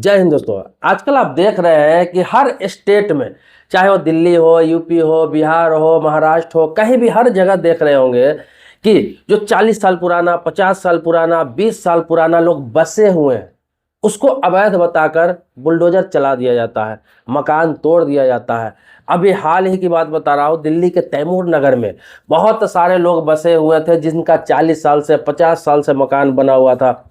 जय हिंद दोस्तों। आजकल आप देख रहे हैं कि हर स्टेट में, चाहे वो दिल्ली हो, यूपी हो, बिहार हो, महाराष्ट्र हो, कहीं भी हर जगह देख रहे होंगे कि जो 40 साल पुराना, 50 साल पुराना, 20 साल पुराना लोग बसे हुए हैं, उसको अवैध बताकर बुलडोजर चला दिया जाता है, मकान तोड़ दिया जाता है। अभी हाल ही की बात बता रहा हूँ, दिल्ली के तैमूर नगर में बहुत सारे लोग बसे हुए थे जिनका 40 साल से 50 साल से मकान बना हुआ था,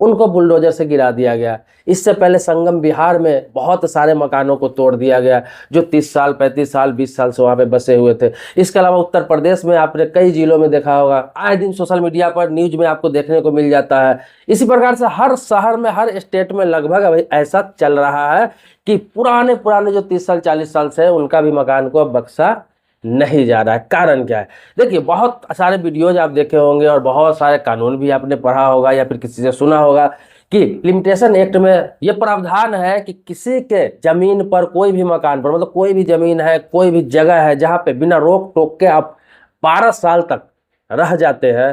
उनको बुलडोजर से गिरा दिया गया। इससे पहले संगम बिहार में बहुत सारे मकानों को तोड़ दिया गया जो 30 साल, 35 साल, 20 साल से वहाँ पे बसे हुए थे। इसके अलावा उत्तर प्रदेश में आपने कई जिलों में देखा होगा, आए दिन सोशल मीडिया पर, न्यूज में आपको देखने को मिल जाता है। इसी प्रकार से हर शहर में, हर स्टेट में लगभग अभी ऐसा चल रहा है कि पुराने पुराने जो 30 साल, 40 साल से, उनका भी मकान को बख्शा नहीं जा रहा है। कारण क्या है? देखिए, बहुत सारे वीडियोज आप देखे होंगे और बहुत सारे कानून भी आपने पढ़ा होगा या फिर किसी से सुना होगा कि लिमिटेशन एक्ट में यह प्रावधान है कि किसी के जमीन पर, कोई भी मकान पर, मतलब कोई भी जमीन है, कोई भी जगह है जहां पे बिना रोक टोक के आप 12 साल तक रह जाते हैं,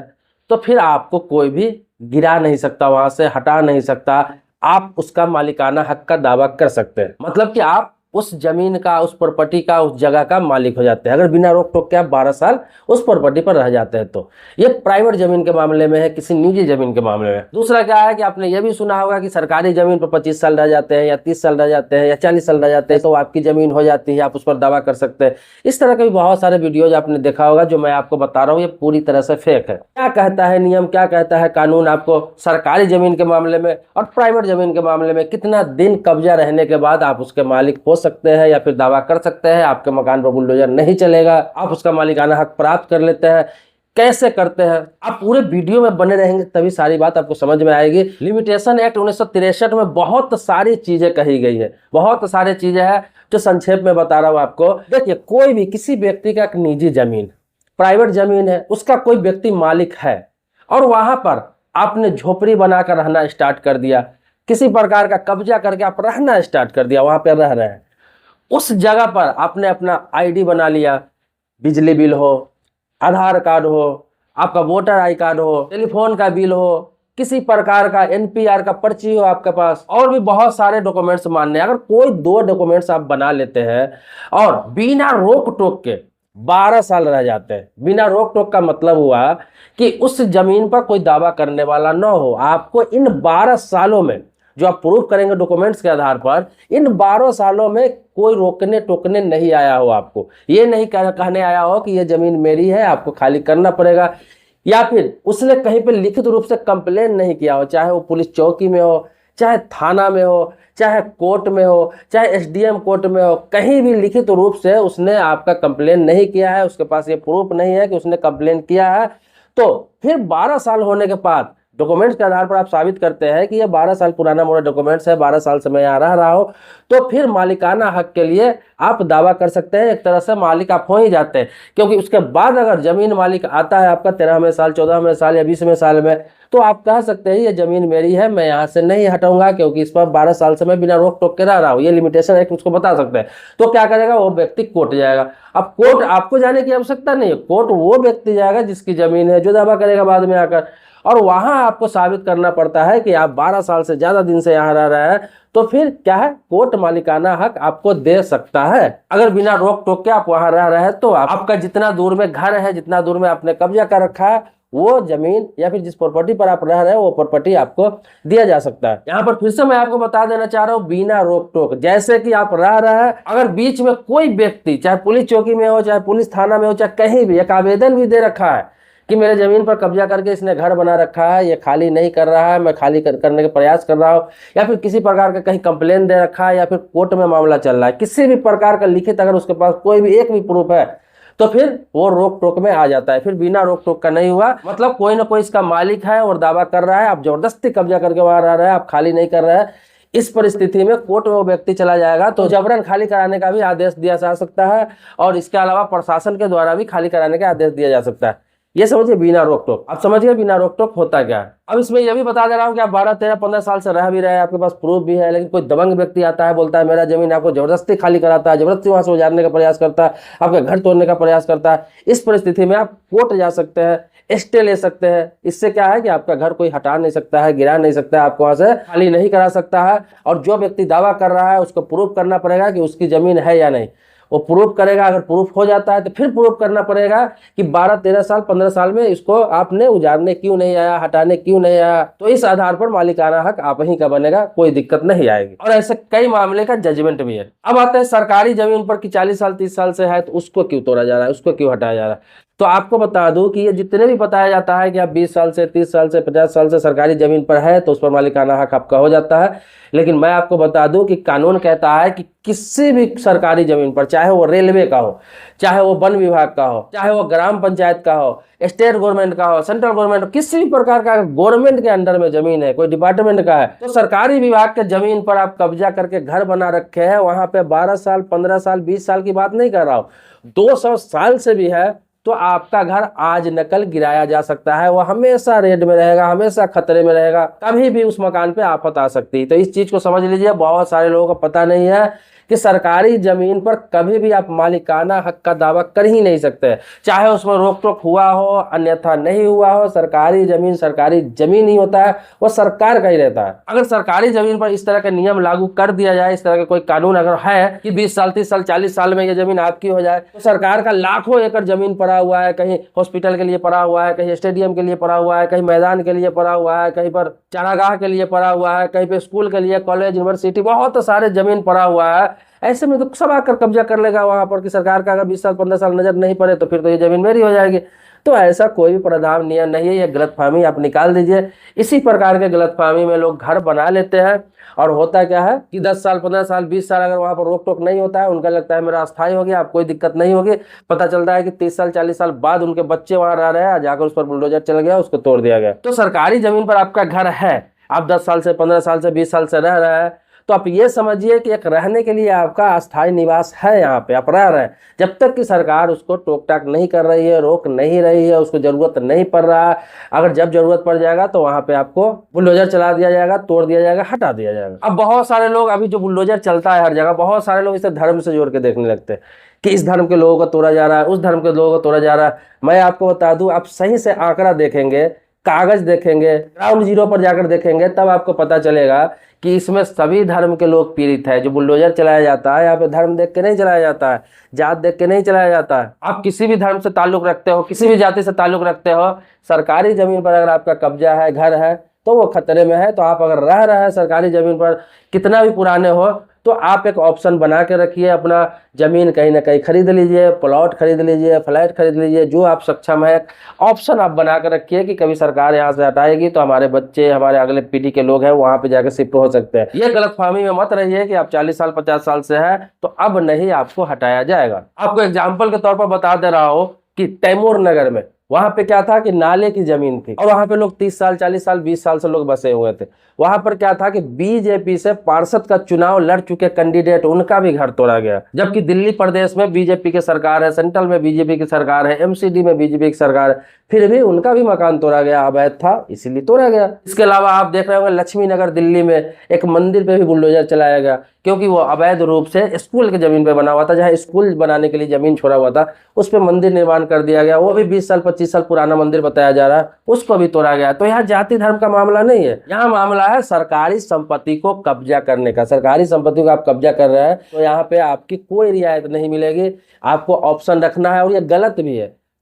तो फिर आपको कोई भी गिरा नहीं सकता, वहां से हटा नहीं सकता। आप उसका मालिकाना हक का दावा कर सकते हैं, मतलब कि आप उस जमीन का, उस प्रॉपर्टी का, उस जगह का मालिक हो जाते हैं अगर बिना रोक टोक के आप 12 साल उस प्रॉपर्टी पर रह जाते हैं। तो ये प्राइवेट जमीन के मामले में है, किसी निजी जमीन के मामले में। दूसरा क्या है कि आपने ये भी सुना होगा कि सरकारी जमीन पर 25 साल रह जाते हैं या 30 साल रह जाते हैं या 40 साल रह जाते हैं तो आपकी जमीन हो जाती है, आप उस पर दावा कर सकते हैं। इस तरह के भी बहुत सारे वीडियोज आपने देखा होगा। जो मैं आपको बता रहा हूँ ये पूरी तरह से फेक है। क्या कहता है नियम, क्या कहता है कानून, आपको सरकारी जमीन के मामले में और प्राइवेट जमीन के मामले में कितना दिन कब्जा रहने के बाद आप उसके मालिक हो सकते हैं या फिर दावा कर सकते हैं, आपके मकान पर बुलडोजर नहीं चलेगा, आप उसका मालिकाना हक प्राप्त कर लेते हैं, कैसे करते हैं। आप पूरे वीडियो में बने रहेंगे तभी सारी बात आपको समझ में आएगी। लिमिटेशन एक्ट 1963 में बहुत सारी चीजें कही गई है, बहुत सारी चीजें हैं जो संक्षेप में बता रहा हूं आपको। देखिए, कोई भी, किसी व्यक्ति का एक निजी जमीन, प्राइवेट जमीन है, उसका कोई व्यक्ति मालिक है और वहां पर आपने झोपड़ी बनाकर रहना स्टार्ट कर दिया, किसी प्रकार का कब्जा करके आप रहना स्टार्ट कर दिया, वहां पर रह रहे हैं, उस जगह पर आपने अपना आईडी बना लिया, बिजली बिल हो, आधार कार्ड हो, आपका वोटर आई कार्ड हो, टेलीफोन का बिल हो, किसी प्रकार का एनपीआर का पर्ची हो आपके पास, और भी बहुत सारे डॉक्यूमेंट्स मान्य। अगर कोई 2 डॉक्यूमेंट्स आप बना लेते हैं और बिना रोक टोक के 12 साल रह जाते हैं। बिना रोक टोक का मतलब हुआ कि उस जमीन पर कोई दावा करने वाला न हो। आपको इन 12 सालों में जो आप प्रूफ करेंगे डॉक्यूमेंट्स के आधार पर, इन 12 सालों में कोई रोकने टोकने नहीं आया हो, आपको ये नहीं कहने आया हो कि ये जमीन मेरी है, आपको खाली करना पड़ेगा, या फिर उसने कहीं पे लिखित रूप से कंप्लेन नहीं किया हो, चाहे वो पुलिस चौकी में हो, चाहे थाना में हो, चाहे कोर्ट में हो, चाहे एसडीएम कोर्ट में हो, कहीं भी लिखित रूप से उसने आपका कंप्लेन नहीं किया है, उसके पास ये प्रूफ नहीं है कि उसने कंप्लेन किया है, तो फिर 12 साल होने के बाद डॉक्यूमेंट्स के आधार पर आप साबित करते हैं कि ये 12 साल पुराना मोड़ा डॉक्यूमेंट्स है, 12 साल से मैं यहाँ रह रहा हूँ, तो फिर मालिकाना हक के लिए आप दावा कर सकते हैं। एक तरह से मालिक आप हो ही जाते हैं, क्योंकि उसके बाद अगर जमीन मालिक आता है आपका 13वें साल, 14वें साल या 20वें साल में, तो आप कह सकते हैं ये जमीन मेरी है, मैं यहाँ से नहीं हटाऊंगा क्योंकि इस पर 12 साल से मैं बिना रोक टोक के रह रहा हूँ। ये लिमिटेशन है, उसको बता सकते हैं। तो क्या करेगा वो व्यक्ति? कोर्ट जाएगा। अब कोर्ट आपको जाने की आवश्यकता नहीं है, कोर्ट वो व्यक्ति जाएगा जिसकी जमीन है, जो दावा करेगा बाद में आकर, और वहां आपको साबित करना पड़ता है कि आप 12 साल से ज्यादा दिन से यहाँ रह रहे हैं, तो फिर क्या है, कोर्ट मालिकाना हक आपको दे सकता है। अगर बिना रोक टोक के आप वहां रह रहे हैं तो आपका जितना दूर में घर है, जितना दूर में आपने कब्जा कर रखा है, वो जमीन या फिर जिस प्रॉपर्टी पर आप रह रहे हैं वो प्रॉपर्टी आपको दिया जा सकता है। यहाँ पर फिर से मैं आपको बता देना चाह रहा हूँ, बिना रोक टोक, जैसे कि आप रह रहे हैं, अगर बीच में कोई व्यक्ति, चाहे पुलिस चौकी में हो, चाहे पुलिस थाना में हो, चाहे कहीं भी, एक आवेदन भी दे रखा है कि मेरे जमीन पर कब्जा करके इसने घर बना रखा है, ये खाली नहीं कर रहा है, मैं खाली करने के प्रयास कर रहा हूँ, या फिर किसी प्रकार का कहीं कंप्लेन दे रखा है, या फिर कोर्ट में मामला चल रहा है, किसी भी प्रकार का लिखित अगर उसके पास कोई भी एक भी प्रूफ है, तो फिर वो रोक टोक में आ जाता है। फिर बिना रोक टोक का नहीं हुआ, मतलब कोई ना कोई इसका मालिक है और दावा कर रहा है, आप जबरदस्ती कब्जा करके वहां रह रहे हैं, आप खाली नहीं कर रहे हैं। इस परिस्थिति में कोर्ट में वो व्यक्ति चला जाएगा तो जबरन खाली कराने का भी आदेश दिया जा सकता है, और इसके अलावा प्रशासन के द्वारा भी खाली कराने का आदेश दिया जा सकता है। ये समझिए बिना रोक टोक। आप समझिए बिना रोक टोक होता क्या है। अब इसमें यह भी बता दे रहा हूँ कि आप 12, 13, 15 साल से रह भी रहे हैं, आपके पास प्रूफ भी है, लेकिन कोई दबंग व्यक्ति आता है, बोलता है मेरा जमीन, आपको जबरदस्ती खाली कराता है, जबरदस्ती वहां से उजाड़ने का प्रयास करता है, आपका घर तोड़ने का प्रयास करता है। इस परिस्थिति में आप कोर्ट जा सकते हैं, स्टे ले सकते हैं। इससे क्या है कि आपका घर कोई हटा नहीं सकता है, गिरा नहीं सकता है, आपको वहां से खाली नहीं करा सकता है। और जो व्यक्ति दावा कर रहा है उसको प्रूफ करना पड़ेगा कि उसकी जमीन है या नहीं। वो प्रूफ करेगा, अगर प्रूफ हो जाता है तो फिर प्रूफ करना पड़ेगा कि 12, 13 साल, 15 साल में इसको आपने उजाड़ने क्यों नहीं आया, हटाने क्यों नहीं आया। तो इस आधार पर मालिकाना हक आप ही का बनेगा, कोई दिक्कत नहीं आएगी। और ऐसे कई मामले का जजमेंट भी है। अब आते हैं सरकारी जमीन पर कि 40 साल 30 साल से है तो उसको क्यों तोड़ा जा रहा है, उसको क्यों हटाया जा रहा है। तो आपको बता दूं कि ये जितने भी बताया जाता है कि आप 20 साल से 30 साल से 50 साल से सरकारी जमीन पर है तो उस पर मालिकाना हक आपका हो जाता है। लेकिन मैं आपको बता दूं कि कानून कहता है कि किसी भी सरकारी जमीन पर, चाहे वो रेलवे का हो, चाहे वो वन विभाग का हो, चाहे वो ग्राम पंचायत का हो, स्टेट गवर्नमेंट का हो, सेंट्रल गवर्नमेंट, किसी भी प्रकार का गवर्नमेंट के अंडर में जमीन है, कोई डिपार्टमेंट का है, तो सरकारी विभाग के जमीन पर आप कब्जा करके घर बना रखे हैं, वहां पे 12 साल 15 साल 20 साल की बात नहीं कर रहा हूं, 200 साल से भी है, तो आपका घर आज नकल गिराया जा सकता है। वो हमेशा रेड में रहेगा, हमेशा खतरे में रहेगा, कभी भी उस मकान पे आफत आ सकती है। तो इस चीज को समझ लीजिए। बहुत सारे लोगों को पता नहीं है कि सरकारी जमीन पर कभी भी आप मालिकाना हक का दावा कर ही नहीं सकते, चाहे उसमें रोक टोक हुआ हो अन्यथा नहीं हुआ हो। सरकारी जमीन ही होता है, वो सरकार का ही रहता है। अगर सरकारी जमीन पर इस तरह के नियम लागू कर दिया जाए, इस तरह का कोई कानून अगर है कि 20 साल 30 साल 40 साल में ये जमीन आपकी हो जाए, तो सरकार का लाखों एकड़ जमीन पड़ा हुआ है, कहीं हॉस्पिटल के लिए पड़ा हुआ है, कहीं स्टेडियम के लिए पड़ा हुआ है, कहीं मैदान के लिए पड़ा हुआ है, कहीं पर चारागाह के लिए पड़ा हुआ है, कहीं पे स्कूल के लिए, कॉलेज यूनिवर्सिटी, बहुत सारे जमीन पड़ा हुआ है। ऐसे में तो सब आकर कब्जा कर लेगा वहां पर कि सरकार का अगर 20 साल 15 साल नजर नहीं पड़े तो फिर तो ये जमीन मेरी हो जाएगी। तो ऐसा कोई भी प्रावधान नियम नहीं है, ये गलतफहमी आप निकाल दीजिए। इसी प्रकार के गलतफहमी में लोग घर बना लेते हैं और होता क्या है कि 10 साल 15 साल 20 साल अगर वहां पर रोक टोक नहीं होता है, उनका लगता है मेरा अस्थायी हो गया, अब कोई दिक्कत नहीं होगी। पता चलता है कि 30 साल 40 साल बाद उनके बच्चे वहां रह रहे हैं, जाकर उस पर बुलडोजर चल गया, उसको तोड़ दिया गया। तो सरकारी जमीन पर आपका घर है, आप 10 साल से 15 साल से 20 साल से रह रहे हैं, तो आप ये समझिए कि एक रहने के लिए आपका अस्थायी निवास है, यहाँ पे आप रह रहे हैं। जब तक कि सरकार उसको टोक टाक नहीं कर रही है, रोक नहीं रही है, उसको जरूरत नहीं पड़ रहा है, अगर जब जरूरत पड़ जाएगा तो वहां पे आपको बुलडोजर चला दिया जाएगा, तोड़ दिया जाएगा, हटा दिया जाएगा। अब बहुत सारे लोग, अभी जो बुलडोजर चलता है हर जगह, बहुत सारे लोग इसे धर्म से जोड़ के देखने लगते हैं कि इस धर्म के लोगों को तोड़ा जा रहा है, उस धर्म के लोगों को तोड़ा जा रहा है। मैं आपको बता दूं, आप सही से आंकड़ा देखेंगे, कागज देखेंगे, ग्राउंड जीरो पर जाकर देखेंगे, तब आपको पता चलेगा कि इसमें सभी धर्म के लोग पीड़ित है। जो बुलडोजर चलाया जाता है, यहाँ पे धर्म देख के नहीं चलाया जाता है, जात देख के नहीं चलाया जाता है। आप किसी भी धर्म से ताल्लुक रखते हो, किसी भी जाति से ताल्लुक रखते हो, सरकारी जमीन पर अगर आपका कब्जा है, घर है, तो वो खतरे में है। तो आप अगर रह रहे हैं सरकारी जमीन पर, कितना भी पुराने हो, तो आप एक ऑप्शन बना के रखिए, अपना जमीन कहीं ना कहीं खरीद लीजिए, प्लॉट खरीद लीजिए, फ्लैट खरीद लीजिए, जो आप सक्षम है। ऑप्शन आप बना के रखिए कि कभी सरकार यहाँ से हटाएगी तो हमारे बच्चे, हमारे अगले पीढ़ी के लोग हैं, वहां पे जाकर शिफ्ट हो सकते हैं। ये गलतफहमी में मत रहिए कि आप 40 साल 50 साल से है तो अब नहीं आपको हटाया जाएगा। आपको एग्जाम्पल के तौर पर बता दे रहा हूँ कि तैमूर नगर में वहां पे क्या था कि नाले की जमीन थी और वहां पे लोग 30 साल 40 साल 20 साल से लोग बसे हुए थे। वहां पर क्या था कि बीजेपी से पार्षद का चुनाव लड़ चुके कैंडिडेट, उनका भी घर तोड़ा गया। जबकि दिल्ली प्रदेश में बीजेपी की सरकार है, सेंट्रल में बीजेपी की सरकार है, एमसीडी में बीजेपी की सरकार है, फिर भी उनका भी मकान तोड़ा गया, अवैध था इसीलिए तोड़ा गया। इसके अलावा आप देख रहे होंगे लक्ष्मी नगर दिल्ली में एक मंदिर पे भी बुलडोजर चलाया गया, क्योंकि वो अवैध रूप से स्कूल की जमीन पे बना हुआ था, जहाँ स्कूल बनाने के लिए जमीन छोड़ा हुआ था, उस पर मंदिर निर्माण कर दिया गया। वो भी 20 साल 25 साल पुराना मंदिर बताया जा रहा है, उसको भी तोड़ा गया। तो यहाँ जाति धर्म का मामला नहीं है, यहाँ मामला है सरकारी संपत्ति को कब्जा करने का। सरकारी संपत्ति को आप कब्जा कर रहे हैं तो यहाँ पे आपकी कोई रियायत नहीं मिलेगी, आपको ऑप्शन रखना है। और ये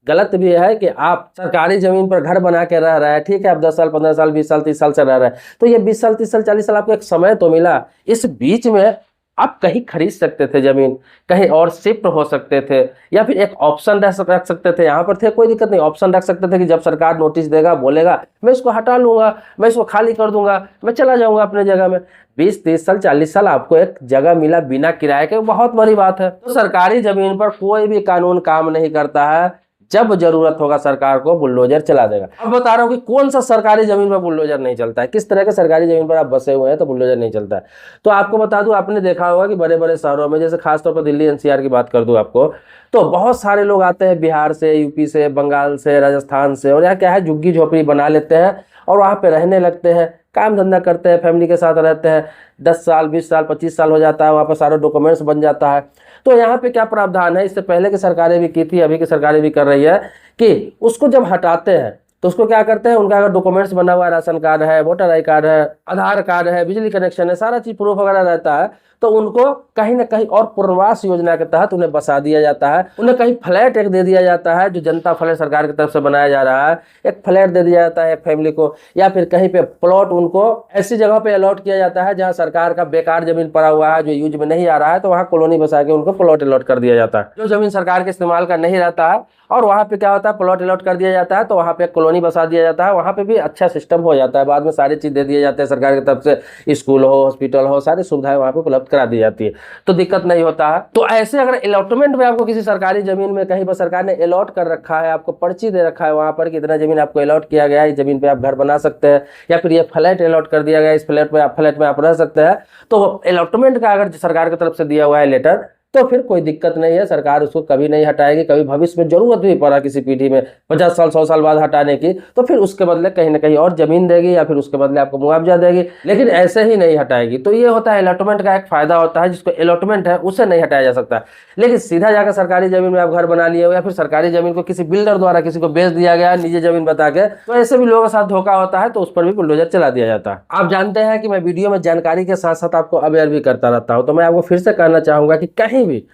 गलत भी है कि आप सरकारी जमीन पर घर बना के रह रहे हैं, ठीक है, आप 10 साल 15 साल 20 साल 30 साल से रह रहे हैं, तो ये 20 साल 30 साल 40 साल आपको एक समय तो मिला, इस बीच में आप कहीं खरीद सकते थे जमीन, कहीं और शिफ्ट हो सकते थे, या फिर एक ऑप्शन रख सकते थे। यहाँ पर थे कोई दिक्कत नहीं, ऑप्शन रख सकते थे कि जब सरकार नोटिस देगा, बोलेगा, मैं इसको हटा लूंगा, मैं इसको खाली कर दूंगा, मैं चला जाऊंगा अपने जगह में। 20 30 साल 40 साल आपको एक जगह मिला बिना किराए के, बहुत बड़ी बात है। तो सरकारी जमीन पर कोई भी कानून काम नहीं करता है जब जरूरत होगा सरकार को बुलडोजर चला देगा। अब बता रहा हूँ कि कौन सा सरकारी जमीन पर बुलडोजर नहीं चलता है, किस तरह के सरकारी जमीन पर आप बसे हुए हैं तो बुलडोजर नहीं चलता है। तो आपको बता दूं, आपने देखा होगा कि बड़े बड़े शहरों में, जैसे खासतौर पर दिल्ली एनसीआर की बात कर दूं आपको, तो बहुत सारे लोग आते हैं बिहार से, यूपी से, बंगाल से, राजस्थान से, और यहाँ क्या है, झुग्गी झोपड़ी बना लेते हैं और वहाँ पे रहने लगते हैं, काम धंधा करते हैं, फैमिली के साथ रहते हैं। 10 साल 20 साल 25 साल हो जाता है, वहाँ पर सारे डॉक्यूमेंट्स बन जाता है। तो यहाँ पे क्या प्रावधान है, इससे पहले की सरकारें भी की थी, अभी की सरकारें भी कर रही है, कि उसको जब हटाते हैं तो उसको क्या करते हैं, उनका अगर डॉक्यूमेंट्स बना हुआ है, राशन कार्ड है, वोटर आई कार्ड है, आधार कार्ड है, बिजली कनेक्शन है, सारा चीज प्रूफ वगैरह रहता है, तो उनको कहीं ना कहीं और पुनर्वास योजना के तहत उन्हें बसा दिया जाता है। उन्हें कहीं फ्लैट एक दे दिया जाता है, जो जनता फ्लैट सरकार की तरफ से बनाया जा रहा है, एक फ्लैट दे दिया जाता है एक फैमिली को, या फिर कहीं पे प्लॉट उनको ऐसी जगह पे अलॉट किया जाता है जहां सरकार का बेकार जमीन पड़ा हुआ है, जो यूज में नहीं आ रहा है, तो वहां कॉलोनी बसा के उनको प्लॉट अलॉट कर दिया जाता है। जो जमीन सरकार के इस्तेमाल का नहीं रहता है और वहाँ पे क्या होता है, प्लॉट अलॉट कर दिया जाता है, तो वहाँ पे कॉलोनी बसा दिया जाता है, वहाँ पे भी अच्छा सिस्टम हो जाता है, बाद में सारी चीज़ दे दिए जाते हैं सरकार की तरफ से, स्कूल हो, हॉस्पिटल हो, सारी सुविधाएं वहाँ पे उपलब्ध करा दी जाती है, तो दिक्कत नहीं होता है। तो ऐसे अगर अलॉटमेंट में आपको किसी सरकारी जमीन में कहीं पर सरकार ने अलॉट कर रखा है, आपको पर्ची दे रखा है वहाँ पर कि इतना जमीन आपको अलॉट किया गया है, इस जमीन पे आप घर बना सकते हैं, या फिर ये फ्लैट अलॉट कर दिया गया है, इस फ्लैट में आप रह सकते हैं, तो अलॉटमेंट का अगर सरकार की तरफ से दिया हुआ है लेटर, तो फिर कोई दिक्कत नहीं है, सरकार उसको कभी नहीं हटाएगी। कभी भविष्य में जरूरत भी पड़ा किसी पीढ़ी में 50 साल 100 साल बाद हटाने की, तो फिर उसके बदले कहीं ना कहीं और जमीन देगी, या फिर उसके बदले आपको मुआवजा देगी, लेकिन ऐसे ही नहीं हटाएगी। तो ये होता है अलॉटमेंट का एक फायदा होता है, जिसको अलॉटमेंट है उसे नहीं हटाया जा सकता। लेकिन सीधा जाकर सरकारी जमीन में आप घर बना लिए हो, या फिर सरकारी जमीन को किसी बिल्डर द्वारा किसी को बेच दिया गया निजी जमीन बता के, तो ऐसे भी लोगों के साथ धोखा होता है, तो उस पर भी बुलडोजर चला दिया जाता है। आप जानते हैं कि मैं वीडियो में जानकारी के साथ साथ आपको अवेयर भी करता रहता हूं, तो मैं आपको फिर से कहना चाहूंगा कि कहीं भी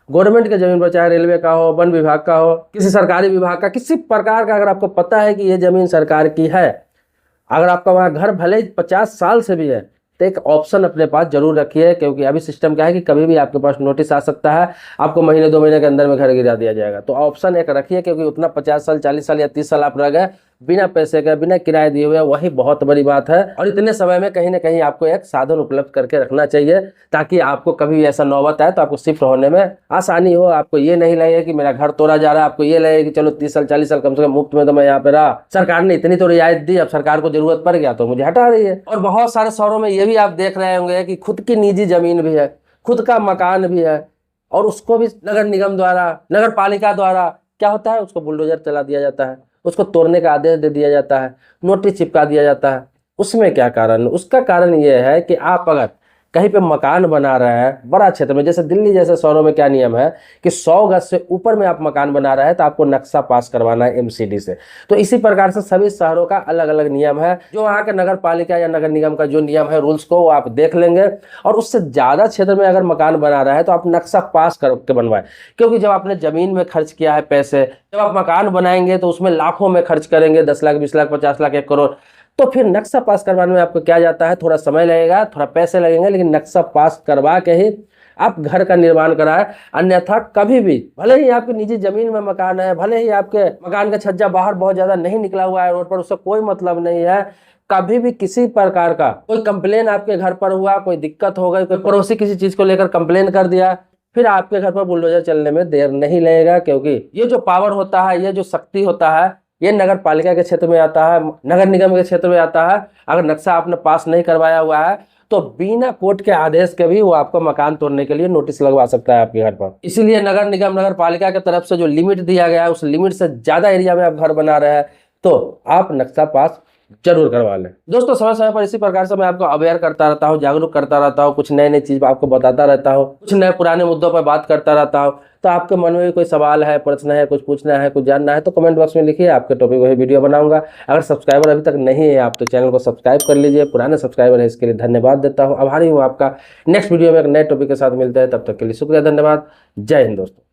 गवर्नमेंट के जमीन पर, चाहे रेलवे का हो, वन विभाग का हो, किसी सरकारी विभाग का, किसी प्रकार का, अगर आपको पता है कि ये जमीन सरकार की है, अगर आपका वहाँ घर भले ही 50 साल से भी है, तो एक ऑप्शन अपने पास जरूर रखिए, क्योंकि अभी सिस्टम क्या है कि कभी भी आपके पास नोटिस आ सकता है, आपको महीने 2 महीने के अंदर में घर गिरा दिया जाएगा। तो ऑप्शन एक रखिए, क्योंकि उतना 50 साल 40 साल या 30 साल आप रह गए बिना पैसे के, बिना किराए दिए हुए, वही बहुत बड़ी बात है। और इतने समय में कहीं ना कहीं आपको एक साधन उपलब्ध करके रखना चाहिए, ताकि आपको कभी ऐसा नौबत आए तो आपको शिफ्ट होने में आसानी हो। आपको ये नहीं लगे कि मेरा घर तोड़ा जा रहा है, आपको ये लगे कि चलो 30 साल 40 साल कम से कम मुफ्त में तो मैं यहाँ पे रहा, सरकार ने इतनी तो रियायत दी, अब सरकार को जरूरत पड़ गया तो मुझे हटा रही है। और बहुत सारे शहरों में ये भी आप देख रहे होंगे कि खुद की निजी जमीन भी है, खुद का मकान भी है, और उसको भी नगर निगम द्वारा, नगर पालिका द्वारा क्या होता है, उसको बुलडोजर चला दिया जाता है, उसको तोड़ने का आदेश दे दिया जाता है, नोटिस चिपका दिया जाता है। उसमें क्या कारण? उसका कारण यह है कि आप अगर कहीं पे मकान बना रहे हैं बड़ा क्षेत्र में, जैसे दिल्ली जैसे शहरों में क्या नियम है कि 100 गज से ऊपर में आप मकान बना रहे हैं तो आपको नक्शा पास करवाना है एमसीडी से। तो इसी प्रकार से सभी शहरों का अलग अलग नियम है, जो वहाँ के नगर पालिका या नगर निगम का जो नियम है, रूल्स को, वो आप देख लेंगे। और उससे ज़्यादा क्षेत्र में अगर मकान बना रहा है तो आप नक्शा पास करके बनवाएं, क्योंकि जब आपने ज़मीन में खर्च किया है पैसे, जब आप मकान बनाएंगे तो उसमें लाखों में खर्च करेंगे, 10 लाख 20 लाख 50 लाख 1 करोड़, तो फिर नक्शा पास करवाने में आपको क्या जाता है, थोड़ा समय लगेगा, थोड़ा पैसे लगेंगे, लेकिन नक्शा पास करवा के ही आप घर का निर्माण कराएं। अन्यथा कभी भी, भले ही आपकी निजी जमीन में मकान है, भले ही आपके मकान का छज्जा बाहर बहुत ज्यादा नहीं निकला हुआ है रोड पर, उससे कोई मतलब नहीं है। कभी भी किसी प्रकार का कोई कंप्लेन आपके घर पर हुआ, कोई दिक्कत हो गई, कोई पड़ोसी किसी चीज को लेकर कंप्लेन कर दिया, फिर आपके घर पर बुलडोजर चलने में देर नहीं लगेगा। क्योंकि ये जो पावर होता है, ये जो शक्ति होता है, ये नगर पालिका के क्षेत्र में आता है, नगर निगम के क्षेत्र में आता है। अगर नक्शा आपने पास नहीं करवाया हुआ है तो बिना कोर्ट के आदेश के भी वो आपको मकान तोड़ने के लिए नोटिस लगवा सकता है आपके घर पर। इसीलिए नगर निगम, नगर पालिका की तरफ से जो लिमिट दिया गया है, उस लिमिट से ज्यादा एरिया में आप घर बना रहे हैं तो आप नक्शा पास जरूर करवा लें। दोस्तों, समय समय पर इसी प्रकार से मैं आपको अवेयर करता रहता हूँ, जागरूक करता रहता हूँ, कुछ नई नई चीज आपको बताता रहता हूँ, कुछ नए पुराने मुद्दों पर बात करता रहता हूँ। तो आपके मन में भी कोई सवाल है, प्रश्न है, कुछ पूछना है, कुछ जानना है, तो कमेंट बॉक्स में लिखिए, आपके टॉपिक वही वीडियो बनाऊंगा। अगर सब्सक्राइबर अभी तक नहीं है आप, तो चैनल को सब्सक्राइब कर लीजिए। पुराने सब्सक्राइबर है, इसके लिए धन्यवाद देता हूँ, आभारी हूँ आपका। नेक्स्ट वीडियो में एक नए टॉपिक के साथ मिलते हैं, तब तक के लिए शुक्रिया, धन्यवाद। जय हिंद दोस्तों।